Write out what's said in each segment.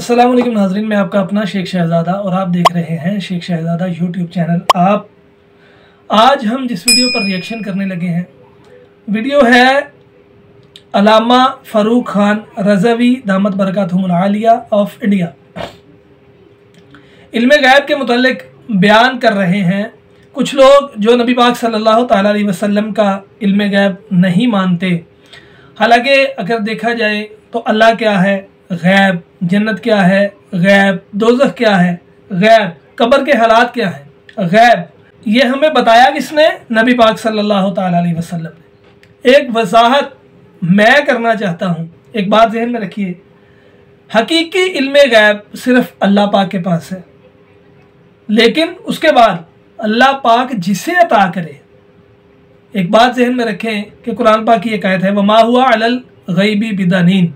अस्सलाम वालेकुम नाज़रीन, मैं आपका अपना शेख शहज़ादा और आप देख रहे हैं शेख शहज़ादा यूट्यूब चैनल। आज हम जिस वीडियो पर रिएक्शन करने लगे हैं, वीडियो है अल्लामा फ़ारूक ख़ान रज़वी दामत बरकातहुमुल आलिया ऑफ इंडिया। इल्मे गैब के मुतल्लिक बयान कर रहे हैं कुछ लोग जो नबी पाक सल्लल्लाहु तआला अलैहि वसल्लम का इल्मे गैब नहीं मानते। हालांकि अगर देखा जाए तो अल्लाह क्या है गैब, जन्नत क्या है गैब, दोज़ख क्या है गैब, कब्र के हालात क्या है गैब, ये हमें बताया किसने? नबी पाक सल्लल्लाहु तआला अलैहि वसल्लम ने। एक वजाहत मैं करना चाहता हूँ, एक बात ज़हन में रखिए, हकीकी इल्मे गैब सिर्फ अल्लाह पाक के पास है, लेकिन उसके बाद अल्लाह पाक जिसे अता करे। एक बात ज़हन में रखें कि कुरान पाक की एक आयत है, वमा हुआ अलल गैबी बिदनीन।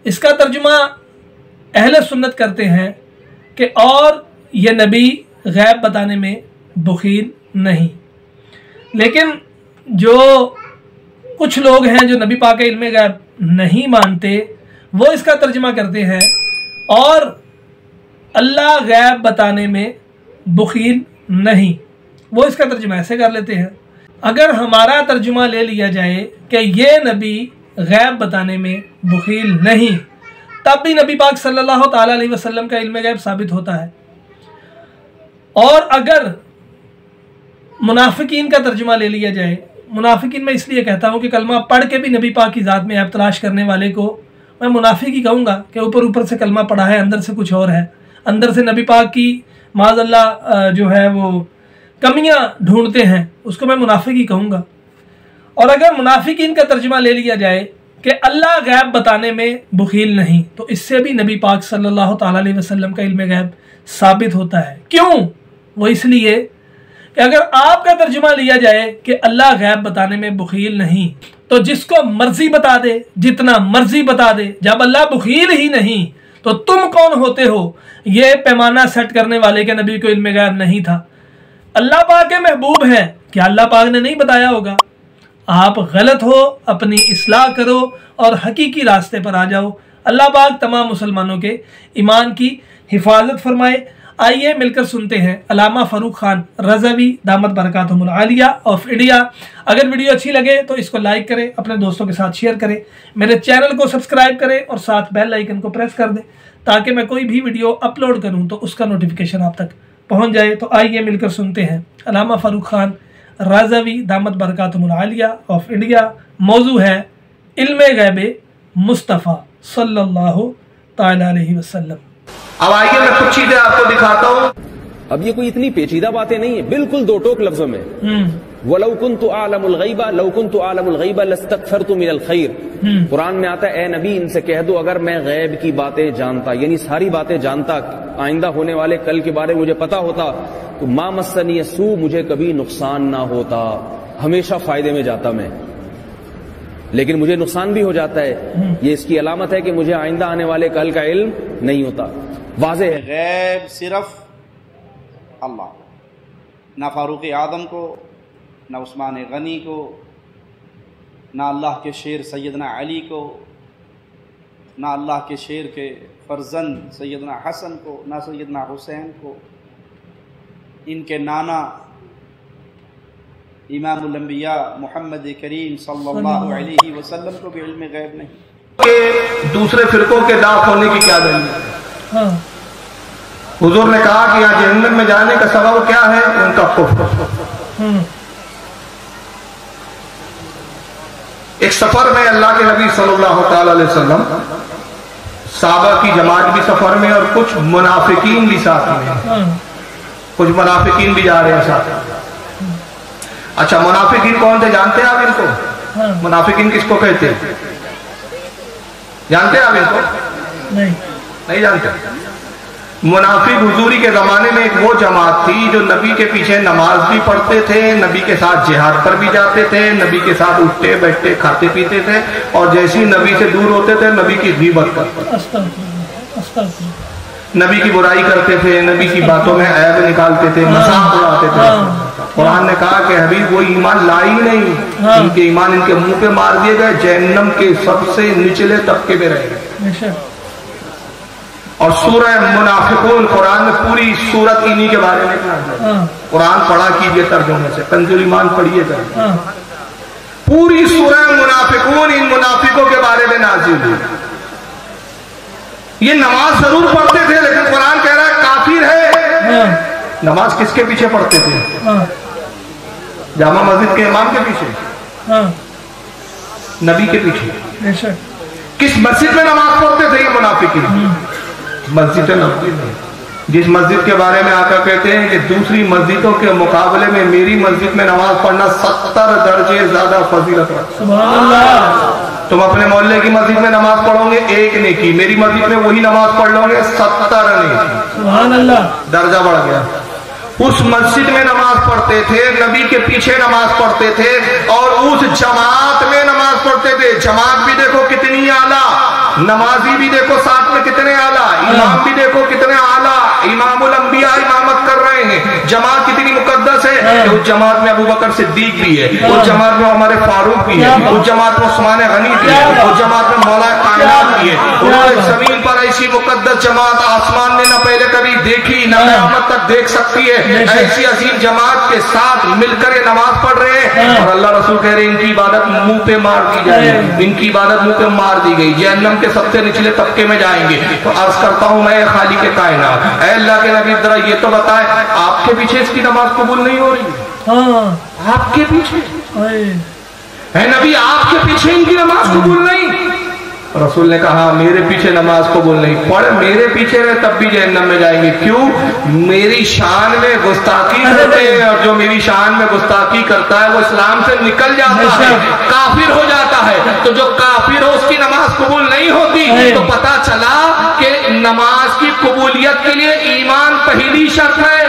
इसका तर्जुमा अहले सुन्नत करते हैं कि और ये नबी गैब बताने में बखील नहीं। लेकिन जो कुछ लोग हैं जो नबी पाक के इल्मे गैब नहीं मानते, वो इसका तर्जुमा करते हैं और अल्लाह गैब बताने में बखील नहीं, वो इसका तर्जुमा ऐसे कर लेते हैं। अगर हमारा तर्जुमा ले लिया जाए कि ये नबी गैब बताने में बखील नहीं, तब भी नबी पाक सल्लल्लाहु तआला अलैहि वसल्लम का इल्मे गैब साबित होता है। और अगर मुनाफिकीन का तर्जुमा ले लिया जाए, मुनाफिकीन मैं इसलिए कहता हूँ कि कलमा पढ़ के भी नबी पाक की ज़ात में ऐब तलाश करने वाले को मैं मुनाफिक ही कहूँगा कि ऊपर ऊपर से कलमा पढ़ा है, अंदर से कुछ और है, अंदर से नबी पाक की माज़अल्लाह जो है वो कमियाँ ढूंढते हैं, उसको मैं मुनाफिक ही कहूँगा। और अगर मुनाफिकीन का तर्जुमा ले लिया जाए कि अल्लाह गैब बताने में बखील नहीं, तो इससे भी नबी पाक सल्लल्लाहु तआला अलैहि वसल्लम का इल्मे गैब साबित होता है। क्यों? वो इसलिए कि अगर आपका तर्जुमा लिया जाए कि अल्लाह गैब बताने में बखील नहीं, तो जिसको मर्जी बता दे, जितना मर्जी बता दे, जब अल्लाह बखील ही नहीं तो तुम कौन होते हो ये पैमाना सेट करने वाले के नबी को इल्मे गैब नहीं था। अल्लाह पाक के महबूब हैं, क्या अल्लाह पाक ने नहीं बताया होगा? आप गलत हो, अपनी इस्लाह करो और हकीकी रास्ते पर आ जाओ। अल्लाह पाक तमाम मुसलमानों के ईमान की हिफाजत फरमाए। आइए मिलकर सुनते हैं अल्लामा फ़ारूक ख़ान रज़वी दामत बरकातहुमुल आलिया ऑफ इंडिया। अगर वीडियो अच्छी लगे तो इसको लाइक करें, अपने दोस्तों के साथ शेयर करें, मेरे चैनल को सब्सक्राइब करें और साथ बेल आइकन को प्रेस कर दें ताकि मैं कोई भी वीडियो अपलोड करूं तो उसका नोटिफिकेशन आप तक पहुंच जाए। तो आइए मिलकर सुनते हैं अल्लामा फ़ारूक ख़ान रज़वी दामत बरकातहुमुल आलिया ऑफ इंडिया। मौजू है इल्मे गैब मुस्तफ़ा सल्लल्लाहु तआला अलैहि वसल्लम। अब आइए मैं कुछ चीजें आपको दिखाता हूँ। अब ये कोई इतनी पेचीदा बातें नहीं है, बिल्कुल दो टोक लफ्जों में। वलौ कुन्तु आलमुल गैबा लौ कुन्तु आलमुल गैबा लस्तगफरतु मिनल खैर। कुरान में आता है, ए नबी इनसे कह दो अगर मैं गैब की बातें जानता, यानी सारी बातें जानता, आइंदा होने वाले कल के बारे में मुझे पता होता, तो मा मस्सनी सू, मुझे कभी नुकसान ना होता, हमेशा फायदे में जाता मैं। लेकिन मुझे नुकसान भी हो जाता है। ये इसकी अलामत है कि मुझे आइंदा आने वाले कल का इल्म नहीं होता। वाज़ेह है गैब सिर्फ अल्लाह, ना फारूक आदम को, ना उस्मान गनी को, ना अल्लाह के शेर सैयदना अली को, ना अल्लाह के शेर के फर्जंद सैयदना हसन को, ना सैयदना हुसैन को, इनके नाना इमामुल अंबिया मुहम्मद करीम सल्लल्लाहु अलैहि वसल्लम को भी इल्म गैब नहीं। के दूसरे फिरकों के दाख होने की क्या दलील है? हुजूर ने कहा कि यहाँ जहन्नम में जाने का सबब क्या है? उनका कुफ्र। एक सफर में अल्लाह के नबी सल्लल्लाहु तआला अलैहि वसल्लम, साहबा की जमात भी सफर में और कुछ मुनाफिकीन भी साथ में, कुछ मुनाफिकीन भी जा रहे हैं साथ। अच्छा, मुनाफिकीन कौन थे जानते हैं आप इनको? मुनाफिकीन किसको कहते हैं जानते हैं आप इनको? नहीं जानते। मुनाफिक हुजूरी के ज़माने में एक वो जमात थी जो नबी के पीछे नमाज भी पढ़ते थे, नबी के साथ जिहाद पर भी जाते थे, नबी के साथ उठते बैठते खाते पीते थे, और जैसे ही नबी से दूर होते थे नबी की गीबत करते, नबी की बुराई करते थे, नबी की बातों में ऐब निकालते थे, मजाक उड़ाते थे। कुरान ने कहा कि हबीब वो ईमान लाई नहीं, इनके ईमान इनके मुंह पे मार दिए गए, जहन्नम के सबसे निचले तबके में रहे। اور سورہ منافقون قرآن میں پوری سورت انہی کے بارے میں ہے. قرآن پڑھا کیجئے ترجمے سے، کنز ایمان پڑھیے گا. پوری سورہ منافقون ان منافقوں کے بارے میں نازل ہوئی. یہ نماز ضرور پڑھتے تھے لیکن قرآن کہہ رہا ہے کافر ہے. نماز کس کے پیچھے پڑھتے تھے؟ جامع مسجد کے امام کے پیچھے، نبی کے پیچھے. کس مسجد میں نماز پڑھتے تھے یہ منافقین؟ مسجد نبوی میں. جس مسجد کے بارے میں آقا کہتے ہیں کہ دوسری مسجدوں کے مقابلے میں میری مسجد میں نماز پڑھنا 70 درجے زیادہ فضیلت رکھتا. سبحان اللہ. تم اپنے محلے کی مسجد میں نماز پڑھو گے 1 نیکی، میری مسجد میں وہی نماز پڑھ لو گے 70 نیکی. سبحان اللہ. درجہ بڑھ گیا. اس مسجد میں نماز پڑھتے تھے، نبی کے پیچھے نماز پڑھتے تھے اور اس جماعت میں نماز پڑھتے تھے. جماعت بھی دیکھو کتنی اعلیٰ، نمازی بھی دیکھو ساتھ میں کتنے اعلیٰ، امام بھی دیکھو کتنے اعلیٰ. امام الانبیاء امامت کر رہے ہیں. جماعت کتنی مقدس ہے. اس جماعت میں ابو بکر صدیق بھی ہے، اس جماعت میں عمر فاروق بھی ہے، اس جماعت میں عثمان غنی بھی ہے، اس جماعت میں مولا کائنات بھی ہے. انہوں نے زمین پر ایسی مقدس جماعت آسمان نے نہ پہلے کبھی دیکھی نہ قیامت تک دیکھ سکتی ہے. ایسی عظیم جماعت کے ساتھ مل کر یہ نماز پڑھ رہے ہیں اور اللہ رسول کہہ رہے ہیں ان کی عبادت منہ پہ مار دی جائے گی. ان کی عبادت منہ پہ مار دی گئی، جہنم کے سب سے نچلے طبقے میں جائیں گے. تو عرض کرتا ہوں میں خالق کائنات، اے اللہ کے نبی ذرا یہ تو بتائیں آپ کے پیچھے اس کی نماز قبول نہیں ہو رہی؟ آپ کے پیچھے اے نبی آپ کے پیچھے ان کی نماز قبول نہیں. رسول نے کہا میرے پیچھے نماز قبول نہیں. پڑھ میرے پیچھے رہے تب بھی جہنم میں جائیں گے. کیوں؟ میری شان میں گستاخی کرتے ہیں اور جو میری شان میں گستاخی کرتا ہے وہ اسلام سے نکل جاتا ہے، کافر ہو جاتا ہے. تو جو کافر ہو اس کی نماز قبول نہیں ہوتی. تو پتا چلا کہ نماز کی قبولیت کے لیے ایمان پہلی شرط ہے.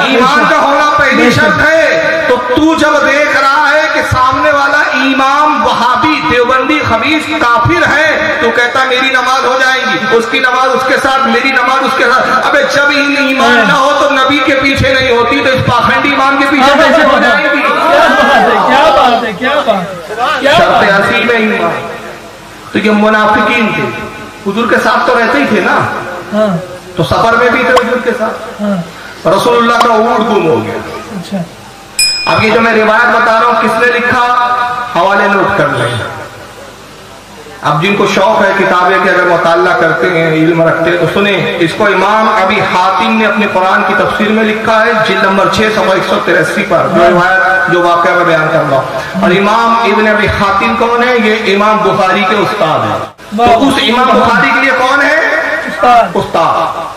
ایمان کا ہونا پہلی شرط ہے. تو جب دیکھ رہا ہے کہ سامنے والا امام وہابی دیوبندی خبیث کافر ہے تو کہتا میری نماز ہو جائے گی، اس کی نماز اس کے ساتھ، میری نماز اس کے ساتھ. ابے جب ایمان نہ ہو تو نبی کے پیچھے نہیں ہوتی تو اس پاخنڈی امام کے پیچھے کیسے ہو جائے گی؟ کیا بات ہے، کیا بات. شرط اصل میں ایمان. تو یہ منافقین تھے، حضور کے ساتھ تو رہتے ہی تھے نا، تو سفر میں بھی تھے حضور کے ساتھ. رسول اللہ کا اونٹ گم ہو گیا. اب یہ جو میں روایت بتا رہا ہوں کس نے لکھا، حوالے نوٹ کر لیں. اب جن کو شوق ہے کتابیں کے اگر مطالعہ کرتے ہیں، علم رکھتے ہیں تو سنیں. اس کو امام ابی حاتم نے اپنے قرآن کی تفسیر میں لکھا ہے، جلد نمبر 6 صفحہ 183 پر جو روایت جو واقعہ میں بیان کر رہا ہوں. اور امام ابن ابی حاتم کون ہے؟ یہ امام بخاری کے استاد ہیں. تو اس امام بخاری کے لیے کون ہے؟ استاد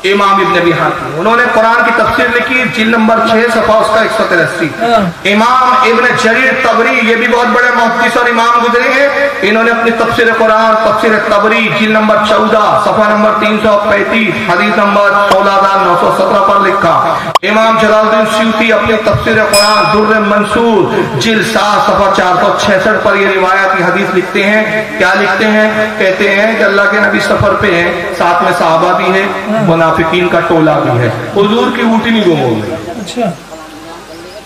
امام ابن ابی حاتم. انہوں نے قرآن کی تفسیر لکھی، جلد نمبر 6 صفحہ اس کا 183. امام ابن جریر طبری یہ بھی بہت بڑے محدث اور امام گزرے ہیں. انہوں نے اپنی تفسیر قرآن تفسیر طبری جلد نمبر 14 صفحہ نمبر 335 حدیث نمبر 16917 پر لکھا. امام جلال الدین سیوطی اپنی تفسیر قرآن در منصور جلد 7 صفحہ 466 پر یہ روایت کی حدیث لکھتے ہیں. کیا لکھتے ہیں؟ کہتے ہیں کہ اللہ کے نبی سفر پہ ہیں، ساتھ میں صحابہ بھی ہیں، منافقین کا ٹولہ بھی ہے. حضور کی اونٹنی گم ہو گئی. اچھا،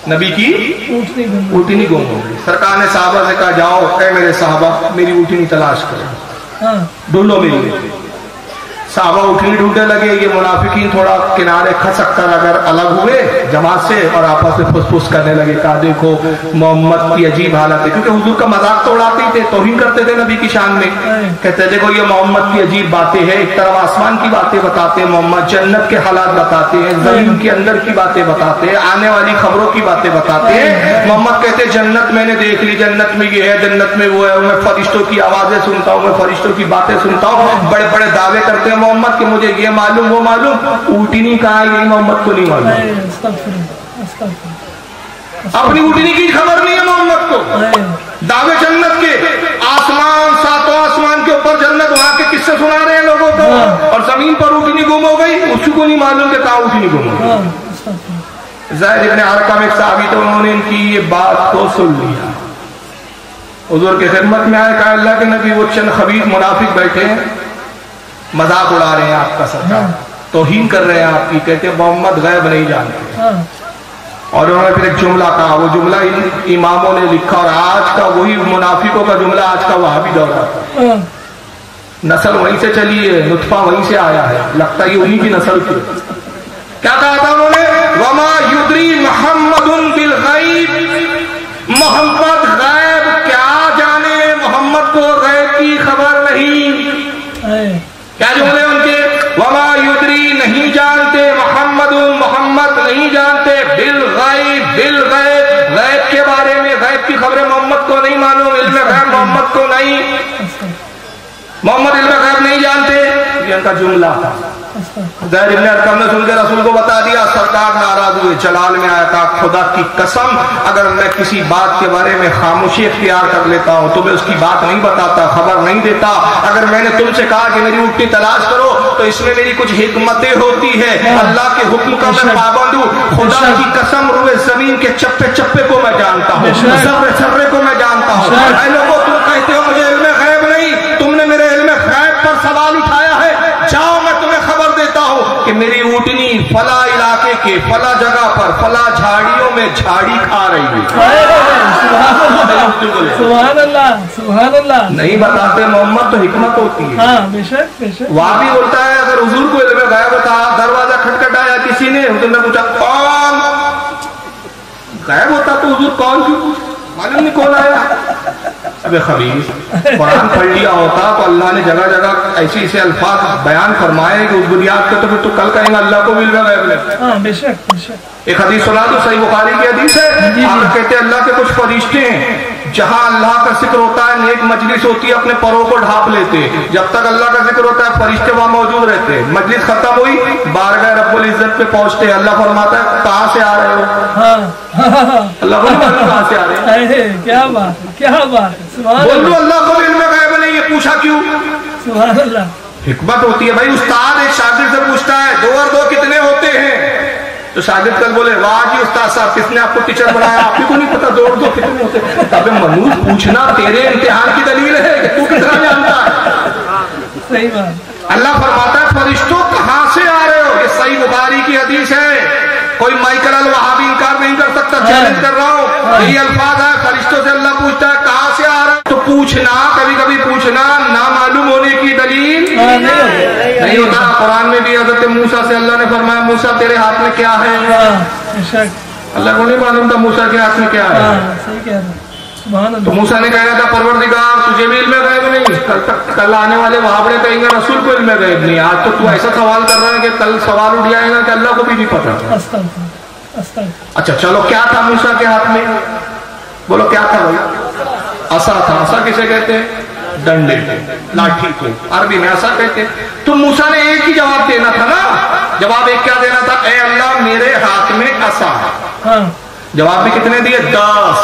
نبی کی اونٹنی گم ہو گئی. سرکار نے صحابہ سے کہا جاؤ اے میرے صحابہ میری اونٹنی تلاش کرو، ڈھونڈو میری اونٹنی. صحابہ اونٹنی ڈھونڈنے لگے. یہ منافقین تھوڑا کنارے کھسک کر اگر الگ ہوئے جماعت سے اور آپس میں پھس پھس کرنے لگے. کہا دیکھو محمد کی عجیب حالت ہے، کیونکہ حضور کا مذاق تو اڑاتے ہی تھے، توہین کرتے تھے نبی کی شان میں. کہتے دیکھو یہ محمد کی عجیب باتیں ہیں. ایک طرف آسمان کی باتیں بتاتے ہیں محمد، جنت کے حالات بتاتے ہیں، زمین کے اندر کی باتیں بتاتے ہیں، آنے والی خبروں کی باتیں بتاتے ہیں. محمد کہتے جنت میں نے دیکھ لی، جنت میں یہ ہے، جنت میں وہ ہے، میں فرشتوں کی آوازیں سنتا ہوں، میں فرشتوں کی باتیں سنتا ہوں. بڑے بڑے دعوے کرتے ہیں محمد کہ مجھے یہ معلوم وہ معلوم. اونٹنی کہا یہ محمد کو نہیں معلوم، اپنی اونٹنی کی خبر نہیں ہے محمد کو. دعوے جنت کے، آسمان ساتوں آسمان کے اوپر جنت، وہاں کے قصے سنا رہے ہیں لوگوں کو، اور زمین پر اونٹنی گم ہو گئی. اس کو نہیں معلوم کہ کہاں اونٹنی گم ہو گئی. زید ابن ارقم ایک صحابی تھے، انہوں نے ان کی یہ بات کو سن لیا، حضور کی خدمت میں آئے. کہا اللہ کے نبی وہ چند خبیث منافق بیٹھے ہیں، مذاق اڑا رہے ہیں آپ کا، سرکار توہین کر رہے ہیں آپ کی. کہتے ہیں محمد غیب نہیں جانتے. اور انہوں نے پھر ایک جملہ کہا، وہ جملہ اماموں نے لکھا، اور آج کا وہی منافقوں کا جملہ آج کا وہابی دور ہے. नस्ल वहीं से चली है, नुतफा वहीं से आया है, लगता है ये उन्हीं की नस्ल थी। क्या कहा था उन्होंने? वमा युद्री मोहम्मदुन बिल गैब, मोहम्मद गैब क्या जाने, मोहम्मद को गैब की खबर नहीं। क्या जुमले उनके? वमा युद्री नहीं जानते, मोहम्मदुन मोहम्मद नहीं जानते, बिल गैब बिल गैब गैब के बारे में, गैब की खबरें मोहम्मद को नहीं मालूम, इल्म गैब मोहम्मद को नहीं, मोहम्मद इल्म गैब नहीं जानते, ये उनका जुमला था। ज़ैद इब्न अरकम ने सुन के रसूल को बता दिया, सरकार नाराज हुए, जलाल में आया था, खुदा की कसम अगर मैं किसी बात के बारे में खामोशी इख्तियार कर लेता हूँ तो मैं उसकी बात नहीं बताता, खबर नहीं देता। अगर मैंने तुमसे कहा कि मेरी ऊँटनी तलाश करो तो इसमें मेरी कुछ हिकमतें होती है, अल्लाह के हुक्म का मैं पाबंद हूँ। खुदा की कसम रुए जमीन के चप्पे चप्पे को मैं जानता हूँ, सर्रे सर्रे को मैं जानता हूँ। ऐ लोगों, तुम कहते हो मुझे इल्म गैब नहीं, तुमने मेरे इल्म गैब पर सवाल उठाया है। जाओ, मैं तुम्हें खबर देता हूँ कि मेरी ऊँटनी फला इलाके के फला जगह पर फला झाड़ियों में झाड़ी खा रही है। सुभान अल्लाह, सुभान अल्लाह। नहीं बताते मोहम्मद तो हिकमत होती है। हाँ, बेशक बेशक। वहां भी बोलता है अगर हुजूर को इल्म गैब था, दरवाजा खटखटाया किसी ने, तुमने पूछा कौन? गैब होता तो हुजूर कौन क्यों मालूम नहीं कौन आया? अबे खबीस, कुरान पढ़ लिया होता तो अल्लाह ने जगह जगह ऐसे ऐसे अल्फाज बयान फरमाए कि उस बुनियाद पे तो फिर तो कल कहेंगे अल्लाह को भी इल्म गैब नहीं। हाँ, बेशक बेशक। एक हदीस सुना दो, सही बुखारी की हदीस है। आप कहते हैं अल्लाह के कुछ फरिश्ते हैं, जहां अल्लाह का जिक्र होता है, नेक मजलिस होती है, अपने परों को ढांप लेते। जब तक अल्लाह का जिक्र होता है फरिश्ते वहां मौजूद रहते। मजलिस खत्म हुई, बारगाह रब्बुल इज्जत पे पहुंचते, अल्लाह फरमाता है कहां से आ रहे हो? अल्लाह को कहां से आ रहे हैं? क्या बात, क्या बात। बोल दो अल्लाह को इल्म गैब नहीं है, पूछा क्यों? सुभान अल्लाह। हिकमत होती है भाई। उस्ताद एक शागिर्द से पूछता है 2 और 2 कितने होते हैं? तो शागिर्द कल बोले वाह जी उस्ताद साहब, किसने आपको टीचर बनाया? आप ही को नहीं पता 2 और 2 कितने होते हैं? अबे मनूज, पूछना तेरे इम्तिहान की दलील है कि तू कितना जानता है। सही बात। अल्लाह फरमाता है फरिश्तों कहां से आ रहे हो? ये सही बुखारी की हदीस है, कोई माइकल अल वहाबी इनकार नहीं कर सकता, चैलेंज कर रहा हूँ। यही अल्फाज है, फरिश्तों से अल्लाह पूछता है कहां से आ रहा है? तो पूछना, कभी कभी पूछना ना मालूम होने की दलील नहीं होता। कुरान में भी हज़रत मूसा से अल्लाह ने फरमाया मूसा तेरे हाथ में क्या है? अल्लाह को नहीं मालूम था मूसा के हाथ में क्या है। सही कह रहा है। तो मूसा ने कहा था परवरदिगार तुझे भी इल्म गैब नहीं, कल आने वाले वहाबड़े कहेंगे रसूल को इल्म गैब नहीं। आज तो तू ऐसा सवाल कर रहा है कि कल सवाल उठ जाएगा कि अल्लाह को भी नहीं पता। अच्छा चलो, क्या था मूसा के हाथ में? बोलो क्या था भाई? असा था। असा किसे कहते हैं? डंडे, लाठी को अरबी में असा कहते हैं। तो मूसा ने एक ही जवाब देना था ना। जवाब एक क्या देना था? ए अल्लाह मेरे हाथ में असा। जवाब भी कितने दिए? 10।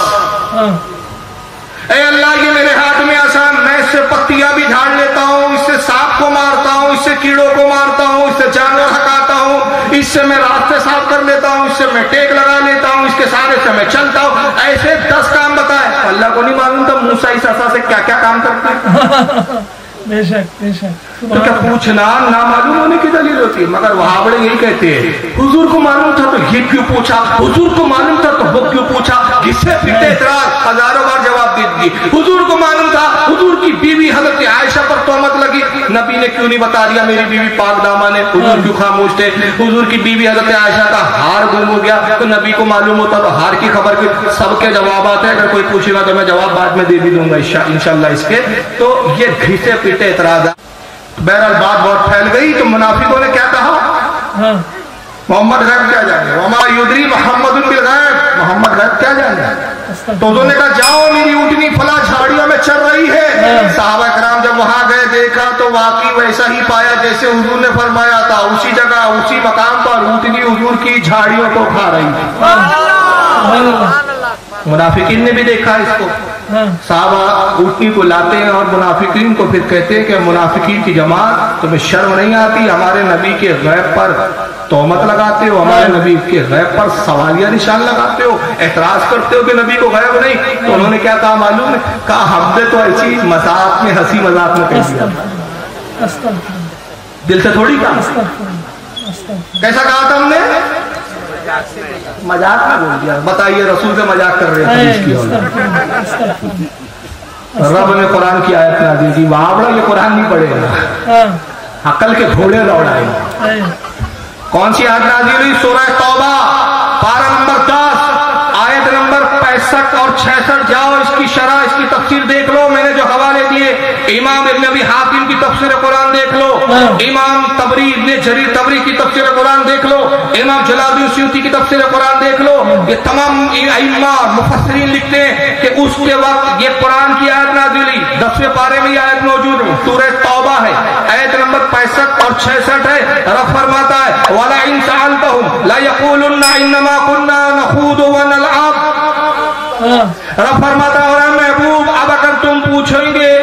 ए अल्लाह ये मेरे हाथ में आसान, मैं इससे पत्तियां भी झाड़ लेता हूँ, इससे सांप को मारता हूँ, इससे कीड़ों को मारता हूँ, इससे जानवर हटाता हूँ, इससे मैं रास्ते साफ कर लेता हूँ, इससे मैं टेक लगा लेता हूँ, इसके सारे से मैं चलता हूँ। ऐसे 10 काम बताए। अल्लाह को नहीं मालूम था मूसा इस असा से क्या क्या काम करता है। बेशक बेशक। तो क्या पूछना ना मालूम होने की दलील होती है? मगर वहां बड़े यही कहते हैं हुजूर को मालूम था तो ये क्यों पूछा, हुजूर को मालूम था तो वो क्यों पूछा। जिससे फिटे इतराज हजारों बार जवाब दे दिए। हुजूर को मालूम था, हुजूर की बीवी हजरत आयशा पर तोहमत लगी, नबी ने क्यों नहीं बता दिया मेरी बीवी पाक दामन है? हुजूर क्यों खामोश थे? हुजूर की बीवी हजरत आयशा का हार गुम हो गया तो नबी को मालूम होता तो हार की खबर की। सबके जवाब आते हैं, अगर कोई पूछेगा तो मैं जवाब बाद में दे भी दूंगा इंशाल्लाह इसके। तो ये घिसे पीटे इतराज है। बहरहाल बात बहुत फैल गई। तो मुनाफिकों ने क्या कहा? मोहम्मद गैब क्या जाने, वमा युद्री मोहम्मद बिल गैब, मोहम्मद गैब क्या जाने। तो उन्होंने कहा जाओ मेरी ऊँटनी फला झाड़ियों में चल रही है। साहबा कराम जब वहां गए देखा तो वाकई वैसा ही पाया जैसे हुजूर ने फरमाया था। उसी जगह उसी मकाम पर ऊँटनी हुजूर की झाड़ियों को खा रही थी। मुनाफिकीन ने भी देखा इसको। साहबा ऊँटनी को लाते हैं और मुनाफिकीन को फिर कहते हैं कि मुनाफिकीन की जमात तुम्हें शर्म नहीं आती, हमारे नबी के गैब पर तोहमत लगाते हो, हमारे नबी के गैब पर सवालिया निशान लगाते हो, एतराज करते हो कि नबी को गैब नहीं। तो उन्होंने क्या कहा मालूम है? कहा हमने तो ऐसी मजाक में हंसी मजाक में कह दिया, दिल से थोड़ी कहा। कैसा कहा था हमने? मजाक में बोल दिया। बताइए रसूल से मजाक कर रहे थे। रब ने कुरान की आयत नाज़िल की, वहां ये कुरान नहीं पढ़ेगा, अकल के घोड़े दौड़ाएगा। कौन सी आयत नाज़िल हुई? सूरह तौबा पारा नंबर 10 आयत नंबर 65 और 66। जाओ इसकी शरह, इसकी तफसीर देख लो। मैंने जो हवाले दिए, इमाम इब्न अबी हातिम की तफसीर कुरान देख लो, इमाम तबरी इब्न जरीर तबरी की तफसीर कुरान देख लो, इमाम जलालुद्दीन सुयूती की तफसीर कुरान देख लो। ये तमाम अइम्मा मुफस्सिरीन लिखते हैं कि उसके वक्त ये कुरान की आयत नाज़िल हुई। 10वें पारे में ये आयत मौजूद है, सूरह तौबा है, आयत नंबर 65 और 66 है। रब फरमाता है वला इन सअलतहुम ला यक़ूलुन्ना इन्नमा कुन्ना नख़ूदु व नलअब। रब फरमाता है महबूब, अब अगर तुम पूछेंगे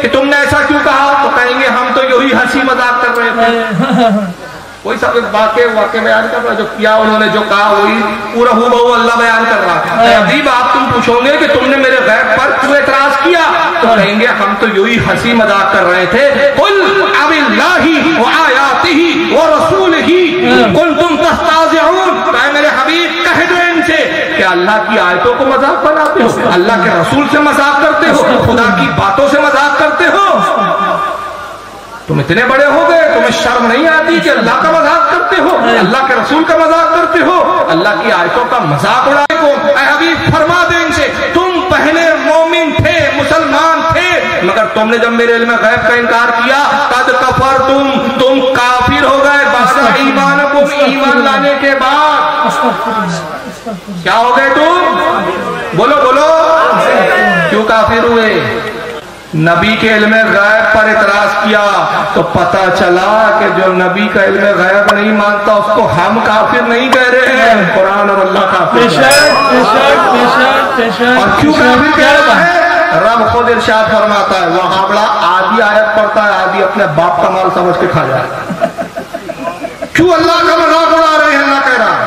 कि तुमने ऐसा क्यों कहा, तो कहेंगे हम तो यही हंसी मजाक कर रहे थे। वही सब वाक़े बयान कर रहा, जो किया उन्होंने, जो कहा वही पूरा हुबहू अल्लाह बयान कर रहा है। अजीब आप तुम पूछोगे कि तुमने मेरे गैब पर क्यों एतराज किया, तो कहेंगे हम तो यही हंसी मजाक कर रहे थे। कुल अबिल्लाहि व आयातिही व रसूलिही कुंतुम तस्ताज़िऊन। मेरे हबीब कह दो इनसे कि अल्लाह की आयतों को मजाक बनाते हो, अल्लाह के रसूल से मजाक करते हो, खुदा की बातों से मजाक करते हो। तुम इतने बड़े हो गए, तुम्हें शर्म नहीं आती कि अल्लाह का मजाक करते हो, अल्लाह के रसूल का मजाक करते हो, अल्लाह की आयतों का मजाक उड़ाने को। हबीब फरमा दे इनसे, तुम पहले मोमिन थे, मुसलमान थे, मगर तुमने जब मेरे इल्म गैब का इनकार किया, कद कफर तुम काफिर हो गए। बादशाह ईमान को ईमान लाने के बाद क्या हो गए तुम? बोलो बोलो, क्यों काफिर हुए? नबी के इल्म गैब पर इतराज किया तो पता चला कि जो नबी का इल्म गैब नहीं मानता उसको हम काफिर नहीं कह रहे हैं, कुरान और अल्लाह काफिर। और क्यों काफिर कह रहा है? रब खुद इरशाद फरमाता है, वह हावड़ा आधी आयत पढ़ता है, आधी अपने बाप का माल समझ के खा जाए। क्यों अल्लाह का मजाक उड़ा रहे हैं? अल्लाह कह रहा है,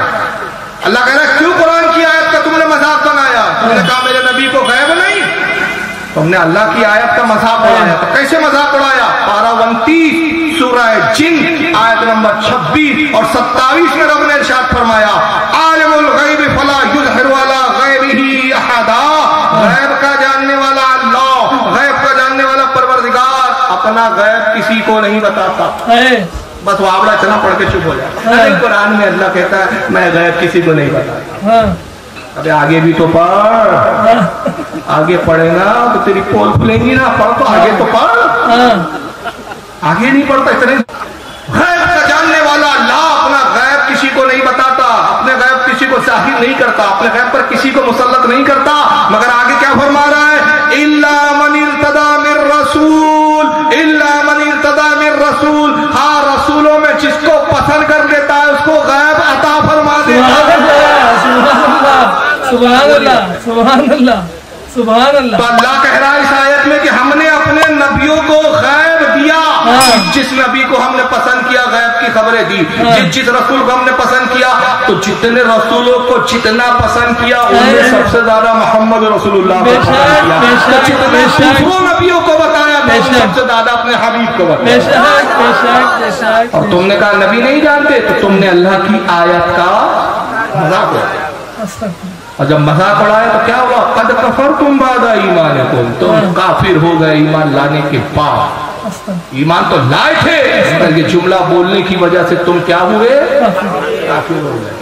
अल्लाह कह रहा है क्यों कुरान की आयत का तुमने मजाक बनाया? तुमने कहा मेरे नबी को गैब नहीं, तुमने अल्लाह की आयत का मजाक उड़ाया। तो कैसे मजाक उड़ाया? पारा 29 सूरह जिन आयत नंबर 26 और 27 में रब ने इरशाद फरमाया, आलिमुल गैब फला युज़हिरु अला गैबिही अहदा। गैब का जानने वाला अल्लाह, गैब का जानने वाला परवरदिगार अपना गैब किसी को नहीं बताता। बस वावड़ा इतना पढ़ के चुप हो जाए। कुरान में अल्लाह कहता है मैं गैब किसी को नहीं बताता। अरे आगे भी तो पढ़, आगे पढ़ेगा तो तेरी पोल खुलेंगी ना। पढ़ तो आगे तो पढ़, आगे नहीं पढ़ता। इतने गैब का जानने वाला अल्लाह अपना गैब किसी को नहीं बताता, अपने गैब किसी को जाहिर नहीं करता, अपने गैब पर किसी को मुसल्लत नहीं करता। मगर आगे क्या फरमा रहा है? इल्ला मन इर्तदा मिर रसूल, इल्ला मन इर्तदा मिर रसूल। हाँ, रसूलों में जिसको पसंद कर देता है उसको गैब अता फरमा देता है। सुभान अल्लाह, सुभान अल्लाह, सुभान अल्लाह। तो अल्लाह कह रहा है इस आयत में कि हमने अपने नबियों को गैब दिया। जिस नबी को हमने पसंद किया गैब की खबरें दी, जिस रसूल को हमने पसंद किया, तो जितने रसूलों को जितना पसंद किया उनमें सबसे ज्यादा मोहम्मद रसूलुल्लाह को पसंद किया। जितने दूसरों नबियों को बताया सबसे ज्यादा अपने हबीब को बताया। और तुमने कहा नबी नहीं जानते, तो तुमने अल्लाह की आयत का मजाक उड़ाया। और जब मजाक उड़ाया तो क्या हुआ? कद कफर तुम बादा ईमान तुम काफिर हो गए ईमान लाने के बाद। ईमान तो लाए थे, ये जुमला बोलने की वजह से तुम क्या हुए? काफिर हो गए।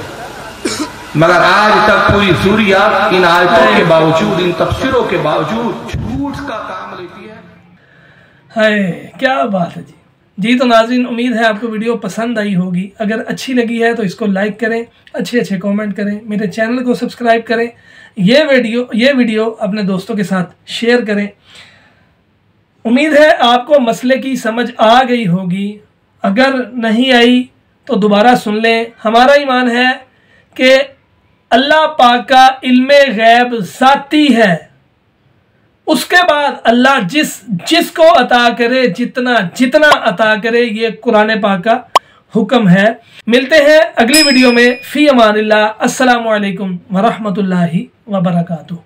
मगर आज तक पूरी ज़ुरियत इन आयतों के बावजूद, इन तफसीरों के बावजूद झूठ का काम लेती है। हाय क्या बात है जी। जी तो नाज़रीन, उम्मीद है आपको वीडियो पसंद आई होगी। अगर अच्छी लगी है तो इसको लाइक करें, अच्छे अच्छे कमेंट करें, मेरे चैनल को सब्सक्राइब करें, ये वीडियो अपने दोस्तों के साथ शेयर करें। उम्मीद है आपको मसले की समझ आ गई होगी। अगर नहीं आई तो दोबारा सुन लें। हमारा ईमान है कि अल्लाह पाक का इल्मे गैब ज़ाती है, उसके बाद अल्लाह जिसको अता करे, जितना अता करे, ये कुरान पाक का हुक्म है। मिलते हैं अगली वीडियो में। फी अमानिल्लाह। अस्सलामु अलैकुम व रहमतुल्लाहि व बरकातुहू।